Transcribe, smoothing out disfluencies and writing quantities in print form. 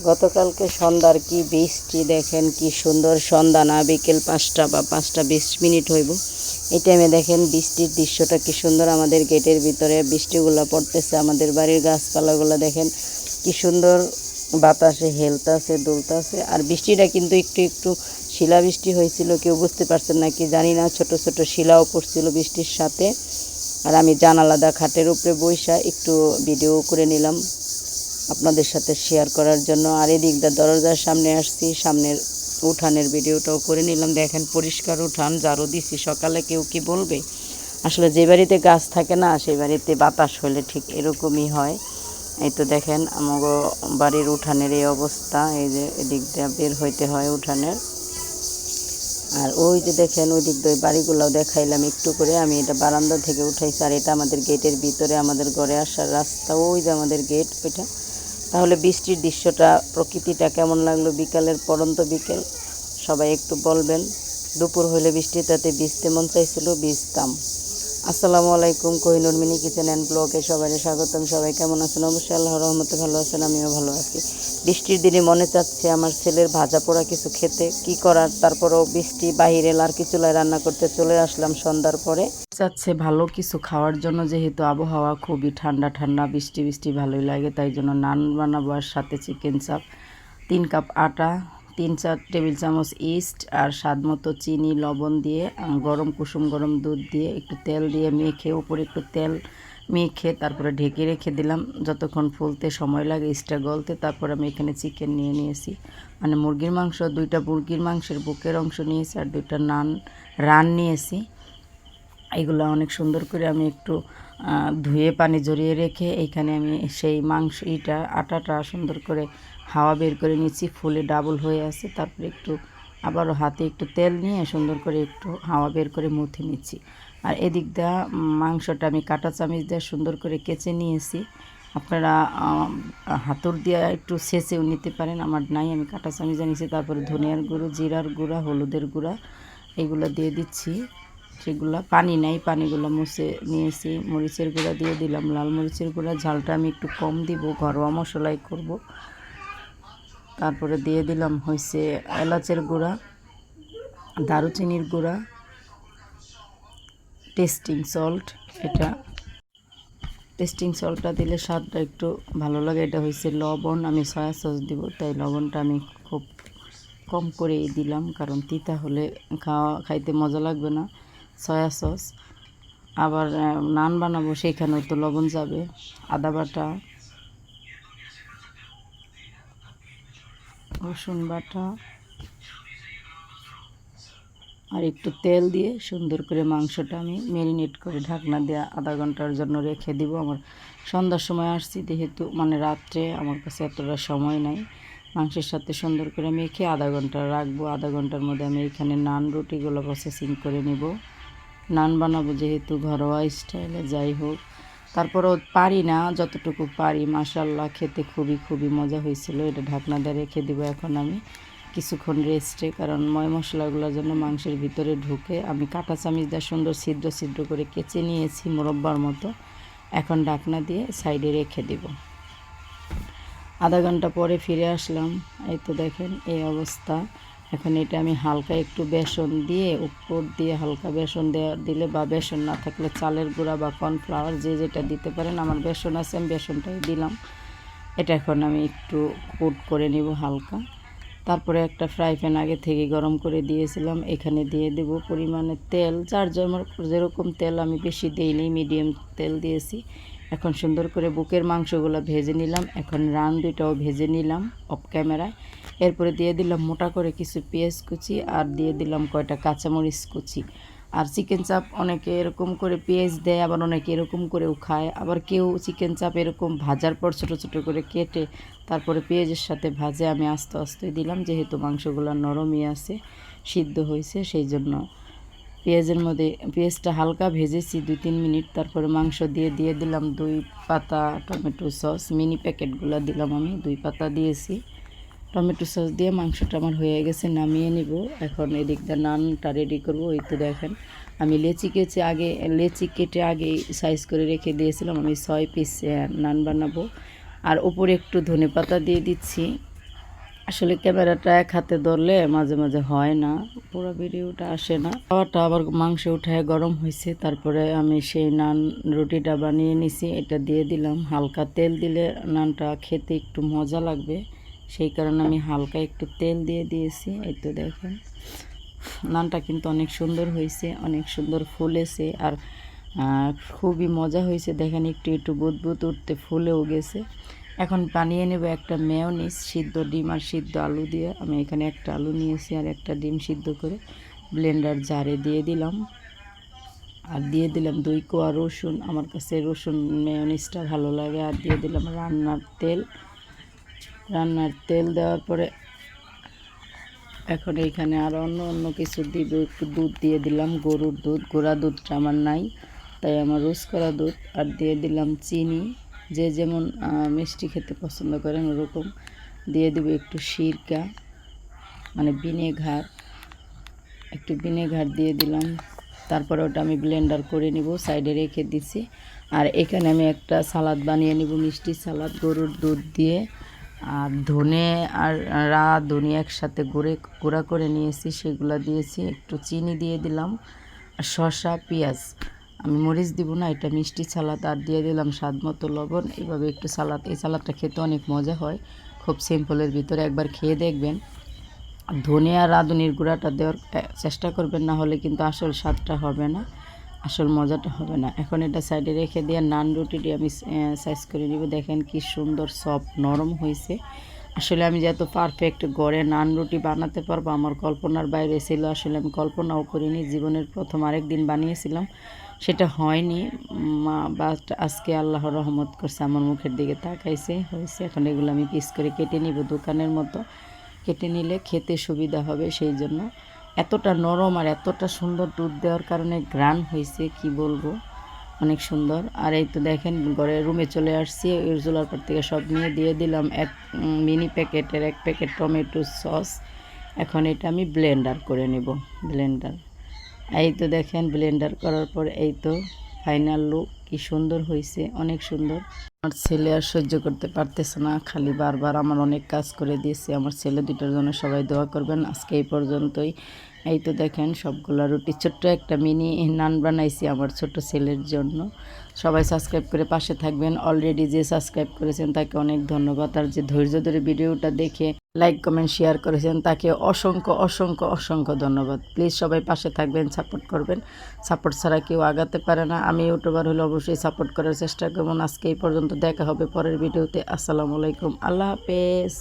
গতকালকে সন্ধ্যার কি বৃষ্টি দেখেন, কি সুন্দর সন্ধ্যা না, বিকেল 5টা বা 5টা 20 মিনিট হইব। এই টাইমে দেখেন বৃষ্টির দৃশ্যটা কি সুন্দর। আমাদের গেটের ভিতরে বৃষ্টিগুলো পড়তেছে, আমাদের বাড়ির গাছপালাগুলো দেখেন কি সুন্দর বাতাসে হেলতাছে দুলতাছে। আর বৃষ্টিটা কিন্তু একটু একটু শিলাবৃষ্টি হয়েছিল, কেউ বুঝতে পারছেন না কি জানি না, ছোট ছোট শিলাও পড়ছিল বৃষ্টির সাথে। আর আমি জানালাদা খাটের উপরে বইসা একটু ভিডিও করে নিলাম আপনাদের সাথে শেয়ার করার জন্য। আর এদিক দিয়ে দরজার সামনে আসছি, সামনের উঠানের ভিডিওটাও করে নিলাম। দেখেন পরিষ্কার উঠান, ঝাড়ু দিছি সকালে। কেউ কি বলবে, আসলে যে বাড়িতে গাছ থাকে না সেই বাড়িতে বাতাস হলে ঠিক এরকমই হয়। এই তো দেখেন আমাগো বাড়ির উঠানের এই অবস্থা। এই যে এদিক দিয়ে বের হইতে হয় উঠানের। আর ওই যে দেখেন ওই দিক দিয়ে বাড়িগুলোও দেখাইলাম একটু করে। আমি এটা বারান্দা থেকে উঠাইছি। আর এটা আমাদের গেটের ভিতরে, আমাদের ঘরে আসার রাস্তা। ওই যে আমাদের গেট ওইটা। তাহলে বৃষ্টির দৃশ্যটা, প্রকৃতিটা কেমন লাগলো বিকালের পড়ন্ত বিকেল, সবাই একটু বলবেন। দুপুর হলে বৃষ্টিটাতে ভিজতে মন চাইছিল, ভিজতাম। আসসালামু আলাইকুম, কোহিনুর মিনি কিচেন অ্যান্ড ব্লগে সবাই স্বাগতম। সবাই কেমন আছেন? অবশ্যই আল্লাহর রহমতে ভালো আছেন, আমিও ভালো আছি। বৃষ্টির দিনে মনে চাচ্ছে আমার ছেলের ভাজা পোড়া কিছু খেতে, কি করার। তারপরেও বৃষ্টি, বাহিরে লার্কি চুলায় রান্না করতে চলে আসলাম সন্ধ্যার পরে। চাচ্ছে ভালো কিছু খাওয়ার জন্য, যেহেতু আবহাওয়া খুবই ঠান্ডা ঠান্ডা, বৃষ্টি বৃষ্টি ভালোই লাগে, তাই জন্য নান বানাবো আর সাথে চিকেন চাপ। 3 কাপ আটা, 3-4 টেবিল চামচ ইস্ট আর স্বাদ মতো চিনি, লবণ দিয়ে গরম কুসুম গরম দুধ দিয়ে একটু তেল দিয়ে মেখে, উপরে একটু তেল মেখে তারপরে ঢেকে রেখে দিলাম যতক্ষণ ফুলতে সময় লাগে, ইস্টটা গলতে। তারপর আমি এখানে চিকেন নিয়ে নিয়েছি, মানে মুরগির মাংস, 2টা মুরগির মাংসের বুকের অংশ নিয়েছি আর 2টা রান নিয়েছি। এগুলো অনেক সুন্দর করে আমি একটু ধুয়ে পানি ঝরিয়ে রেখে এইখানে আমি সেই মাংস আটাটা সুন্দর করে হাওয়া বের করে নিচ্ছি, ফুলে ডাবল হয়ে আছে। তারপরে একটু আবারও হাতে একটু তেল নিয়ে সুন্দর করে একটু হাওয়া বের করে মুথে নিচ্ছি। আর এদিক দিয়ে মাংসটা আমি কাঁটা চামচ দিয়ে সুন্দর করে কেচে নিয়েছি। আপনারা হাতুড় দিয়ে একটু ছেঁচেও নিতে পারেন, আমার নাই, আমি কাঁটা চামচ দিয়ে নিয়েছি। তারপরে ধনিয়ার গুঁড়ো, জিরার গুঁড়া, হলুদের গুঁড়া এগুলো দিয়ে দিচ্ছি। সেগুলো পানি নাই, পানিগুলো মুছে নিয়েছি। মরিচের গুঁড়া দিয়ে দিলাম, লাল মরিচের গুঁড়া, ঝালটা আমি একটু কম দিব, ঘরোয়া মশলাই করব। তারপরে দিয়ে দিলাম হয়েছে এলাচের গুঁড়া, দারুচিনির গুঁড়া, টেস্টিং সল্ট। এটা টেস্টিং সল্টটা দিলে স্বাদটা একটু ভালো লাগে। এটা হয়েছে লবণ, আমি সয়া সস দিব, তাই লবণটা আমি খুব কম করেই দিলাম, কারণ তিতা হলে খাইতে মজা লাগবে না। Soya sauce. আবার নান বানাবো, সেইখানেও তো লবণ যাবে। আদা বাটা, রসুন বাটা আর একটু তেল দিয়ে সুন্দর করে মাংসটা আমি ম্যারিনেট করে ঢাকনা দিয়ে আধা ঘন্টার জন্য রেখে দিব। আমার সন্ধ্যার সময় আসছি, যেহেতু মানে রাত্রে, আমার কাছে এতটা সময় নাই। মাংসের সাথে সুন্দর করে মেখে আধা ঘন্টা রাখবো। আধা ঘন্টার মধ্যে আমি এখানে নান রুটিগুলো প্রসেসিং করে নেব। নান বানাবো যেহেতু ঘরোয়া স্টাইলে, যাই হোক তারপরেও পারি না, যতটুকু পারি। মাশাআল্লাহ, খেতে খুবই খুবই মজা হয়েছিল। এটা ঢাকনা দিয়ে রেখে দেবো এখন আমি কিছুক্ষণ রেস্টে, কারণ ময় মশলাগুলোর জন্য মাংসের ভিতরে ঢুকে। আমি কাঁটা চামচ দিয়ে সুন্দর ছিদ্র ছিদ্র করে কেচে নিয়েছি মোরব্বার মতো। এখন ঢাকনা দিয়ে সাইডে রেখে দেব। আধা ঘন্টা পরে ফিরে আসলাম। এই তো দেখেন এই অবস্থা। এখন এটা আমি হালকা একটু বেসন দিয়ে, উপর দিয়ে হালকা বেসন দিলে, বা বেসন না থাকলে চালের গুঁড়া বা কর্নফ্লাওয়ার যে যেটা দিতে পারেন, আমার বেসন আছে, আমি বেসনটাই দিলাম। এটা এখন আমি একটু কোট করে নিব হালকা। তারপরে একটা ফ্রাই প্যান আগে থেকে গরম করে দিয়েছিলাম, এখানে দিয়ে দেব পরিমাণে তেল। যার যেরকম তেল, আমি বেশি দিইনি, মিডিয়াম তেল দিয়েছি। এখন সুন্দর করে বুকের মাংসগুলো ভেজে নিলাম। এখন রান 2টাও ভেজে নিলাম অফ ক্যামেরায়। এরপরে দিয়ে দিলাম মোটা করে কিছু পেঁয়াজ কুচি, আর দিয়ে দিলাম কয়টা কাঁচামরিচ কুচি। আর চিকেন চাপ অনেকে এরকম করে পেঁয়াজ দেয়, আবার অনেকে এরকম করেও খায়। আবার কেউ চিকেন চাপ এরকম ভাজার পর ছোটো ছোটো করে কেটে তারপরে পেঁয়াজের সাথে ভাজে। আমি আস্তে আস্তে দিলাম, যেহেতু মাংসগুলো নরমই আছে, সিদ্ধ হয়েছে, সেই জন্য পেঁয়াজের মধ্যে পেঁয়াজটা হালকা ভেজেছি 2-3 মিনিট। তারপরে মাংস দিয়ে দিলাম 2 পাতা টমেটো সস, মিনি প্যাকেটগুলো দিলাম, আমি 2 পাতা দিয়েছি। টমেটো সস দিয়ে মাংসটা আমার হয়ে গেছে, নামিয়ে নিব। এখন এদিক দিয়ে নানটা রেডি করব। ওই তো দেখেন আমি লেচি কেটে আগে সাইজ করে রেখে দিয়েছিলাম। আমি 6 পিস নান বানাবো। আর উপরে একটু ধনেপাতা দিয়ে দিচ্ছি, আসলে ক্যামেরাটা এক হাতে ধরলে মাঝে মাঝে হয় না, পুরো ভিডিওটা আসে না। খাওয়াটা আবার মাংস উঠায় গরম হয়েছে, তারপরে আমি সেই নান রুটিটা বানিয়ে নিছি, এটা দিয়ে দিলাম। হালকা তেল দিলে নানটা খেতে একটু মজা লাগবে, সেই কারণে আমি হালকা একটু তেল দিয়ে দিয়েছি। এই তো দেখেন নানটা কিন্তু অনেক সুন্দর হয়েছে, অনেক সুন্দর ফুলেছে, আর খুবই মজা হয়েছে। দেখেন একটু একটু বুদবুদ উঠতে ফুলেও গেছে। এখন বানিয়ে নেব একটা মেয়োনিজ, সিদ্ধ ডিম আর সিদ্ধ আলু দিয়ে। আমি এখানে একটা আলু নিয়েছি আর একটা ডিম সিদ্ধ করে ব্লেন্ডার জারে দিয়ে দিলাম। আর দিয়ে দিলাম 2 কোয়া রসুন, আমার কাছে রসুন মেয়োনিজটা ভালো লাগে। আর দিয়ে দিলাম রান্নার তেল দেওয়ার পরে এখন এইখানে আর অন্য অন্য কিছু দিব। একটু দুধ দিয়ে দিলাম, গরুর দুধ, গুঁড়া দুধটা আমার নাই, তাই আমার রোজ করা দুধ। আর দিয়ে দিলাম চিনি, যে যেমন মিষ্টি খেতে পছন্দ করেন ওরকম। দিয়ে দিব একটু সিরকা মানে একটু ভিনেগার দিয়ে দিলাম। তারপরে ওটা আমি ব্লেন্ডার করে নিব, সাইডে রেখে দিছি। আর এখানে আমি একটা সালাদ বানিয়ে নিব, মিষ্টি সালাদ গরুর দুধ দিয়ে। আর ধনে আর ধনে একসাথে গুঁড়া করে নিয়েছি, সেগুলো দিয়েছি। একটু চিনি দিয়ে দিলাম, আর শসা পেঁয়াজ, আমি মরিচ দিব না, এটা মিষ্টি সালাদ। আর দিয়ে দিলাম স্বাদ মতো লবণ। এইভাবে একটু এই সালাদটা খেতে অনেক মজা হয়, খুব সিম্পলের ভিতরে, একবার খেয়ে দেখবেন। ধনে আর রাঁধুনির গুঁড়াটা দেওয়ার চেষ্টা করবেন, না হলে কিন্তু আসল স্বাদটা হবে না, আসল মজাটা হবে না। এখন এটা সাইডে রেখে দিয়ে নান রুটিটি আমি সাইজ করে নিব। দেখেন কি সুন্দর সফট নরম হয়েছে। আসলে আমি যে এত পারফেক্ট গড়ে নান রুটি বানাতে পারবো আমার কল্পনার বাইরে ছিল। আসলে আমি কল্পনাও করিনি, জীবনের প্রথম আরেক দিন বানিয়েছিলাম, সেটা হয়নি। বাট আজকে আল্লাহর রহমত করছে, আমার মুখের দিকে তাকাইছে, হয়েছে। এখন এগুলো আমি পিস করে কেটে নিব, দোকানের মতো কেটে নিলে খেতে সুবিধা হবে, সেই জন্য। এতটা নরম আর এতটা সুন্দর দুধ দেওয়ার কারণে গ্রান হয়েছে, কি বলবো, অনেক সুন্দর। আর এই তো দেখেন ঘরে রুমে চলে আসছি, ওই চুলার পর থেকে সব নিয়ে দিয়ে দিলাম এক মিনি প্যাকেটের 1 প্যাকেট টমেটো সস। এখন এটা আমি ব্লেন্ডার করে নেব, ব্লেন্ডার। এই তো দেখেন ব্লেন্ডার করার পর এই তো ফাইনাল লুক, কি সুন্দর হয়েছে, অনেক সুন্দর। আমার ছেলে আর সহ্য করতে পারতেছে না, খালি বারবার আমার অনেক কাজ করে দিয়েছে। আমার ছেলে দুটোর জন্য সবাই দোয়া করবেন। আজকে এই পর্যন্তই। এই তো দেখেন সবগুলা রুটি, ছোট্ট একটা মিনি নান বানাইছি আমার ছোট ছেলের জন্য। সবাই সাবস্ক্রাইব করে পাশে থাকবেন। অলরেডি যে সাবস্ক্রাইব করেছেন তাকে অনেক ধন্যবাদ, আর যে ধৈর্য ধরে ভিডিওটা দেখে লাইক কমেন্ট শেয়ার করেছেন তাকে অসংখ্য অসংখ্য অসংখ্য ধন্যবাদ। প্লিজ সবাই পাশে থাকবেন, সাপোর্ট করবেন। সাপোর্ট ছাড়া কেউ আগাতে পারে না। আমি ইউটিউবার হলে অবশ্যই সাপোর্ট করার চেষ্টা করব। আজকে এই পর্যন্ত, দেখা হবে পরের ভিডিওতে। আসসালামু আলাইকুম, আল্লাহ হাফেজ।